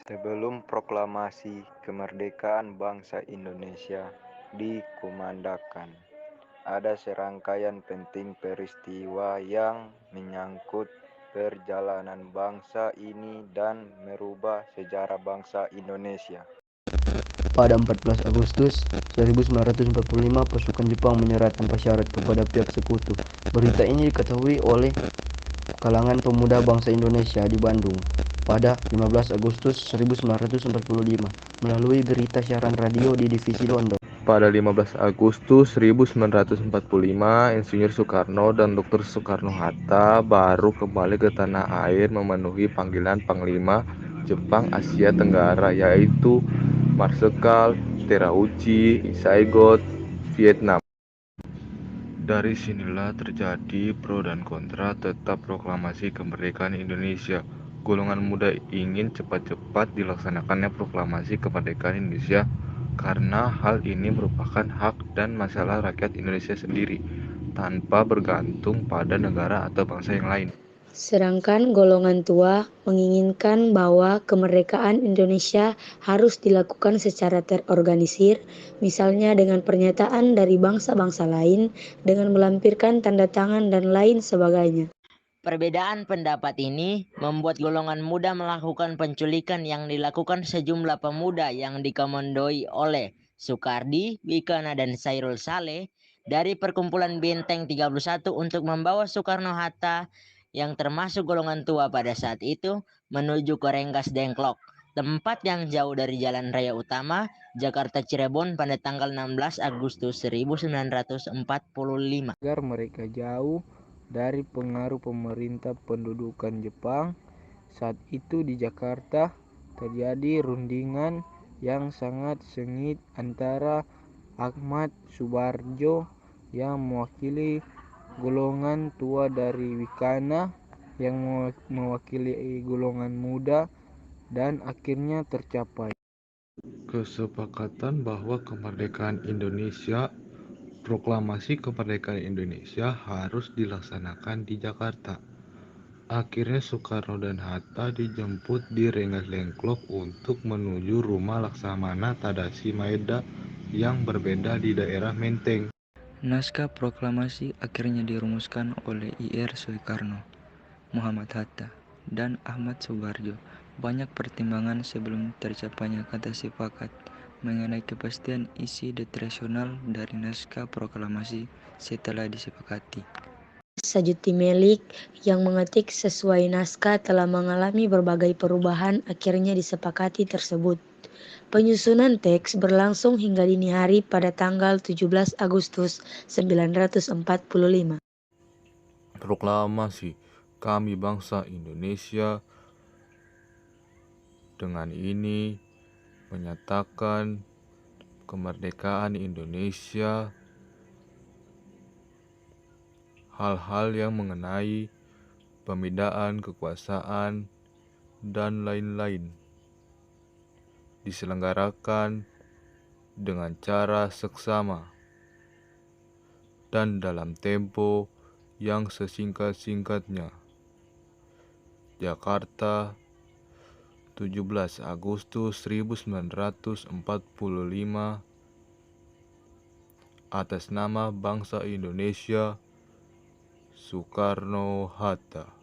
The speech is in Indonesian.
Sebelum proklamasi kemerdekaan bangsa Indonesia dikumandangkan, ada serangkaian penting peristiwa yang menyangkut perjalanan bangsa ini dan merubah sejarah bangsa Indonesia. Pada 14 Agustus 1945, pasukan Jepang menyerah tanpa syarat kepada pihak sekutu. Berita ini diketahui oleh kalangan pemuda bangsa Indonesia di Bandung pada 15 Agustus 1945 melalui berita siaran radio di divisi London. Pada 15 Agustus 1945, Insinyur Soekarno dan Dr. Soekarno-Hatta baru kembali ke tanah air memenuhi panggilan Panglima Jepang Asia Tenggara, yaitu Marsekal Terauchi Saigot, Vietnam. Dari sinilah terjadi pro dan kontra tetap proklamasi kemerdekaan Indonesia. Golongan muda ingin cepat-cepat dilaksanakannya proklamasi kemerdekaan Indonesia karena hal ini merupakan hak dan masalah rakyat Indonesia sendiri, tanpa bergantung pada negara atau bangsa yang lain. Sedangkan golongan tua menginginkan bahwa kemerdekaan Indonesia harus dilakukan secara terorganisir, misalnya dengan pernyataan dari bangsa-bangsa lain, dengan melampirkan tanda tangan dan lain sebagainya. Perbedaan pendapat ini membuat golongan muda melakukan penculikan yang dilakukan sejumlah pemuda yang dikomandoi oleh Soekardi, Bikana, dan Sairul Saleh dari Perkumpulan Benteng 31 untuk membawa Soekarno-Hatta yang termasuk golongan tua pada saat itu menuju ke Rengas Dengklok, tempat yang jauh dari jalan raya utama Jakarta Cirebon pada tanggal 16 Agustus 1945. Agar mereka jauh dari pengaruh pemerintah pendudukan Jepang. Saat itu di Jakarta terjadi rundingan yang sangat sengit antara Ahmad Subarjo yang mewakili golongan tua dari Wikana yang mewakili golongan muda, dan akhirnya tercapai Kesepakatan bahwa kemerdekaan Indonesia, proklamasi kemerdekaan Indonesia harus dilaksanakan di Jakarta. Akhirnya Soekarno dan Hatta dijemput di Rengas Dengklok untuk menuju rumah Laksamana Tadashi Maeda yang berbeda di daerah Menteng. Naskah proklamasi akhirnya dirumuskan oleh Ir. Soekarno, Muhammad Hatta, dan Ahmad Subarjo. Banyak pertimbangan sebelum tercapainya kata sepakat mengenai kepastian isi detail dari naskah proklamasi setelah disepakati. Sajuti Melik yang mengetik sesuai naskah telah mengalami berbagai perubahan akhirnya disepakati tersebut. Penyusunan teks berlangsung hingga dini hari pada tanggal 17 Agustus 1945. Proklamasi kami bangsa Indonesia dengan ini menyatakan kemerdekaan Indonesia, hal-hal yang mengenai pemindaan kekuasaan dan lain-lain diselenggarakan dengan cara seksama dan dalam tempo yang sesingkat-singkatnya. Jakarta, 17 Agustus 1945, atas nama bangsa Indonesia, Soekarno-Hatta.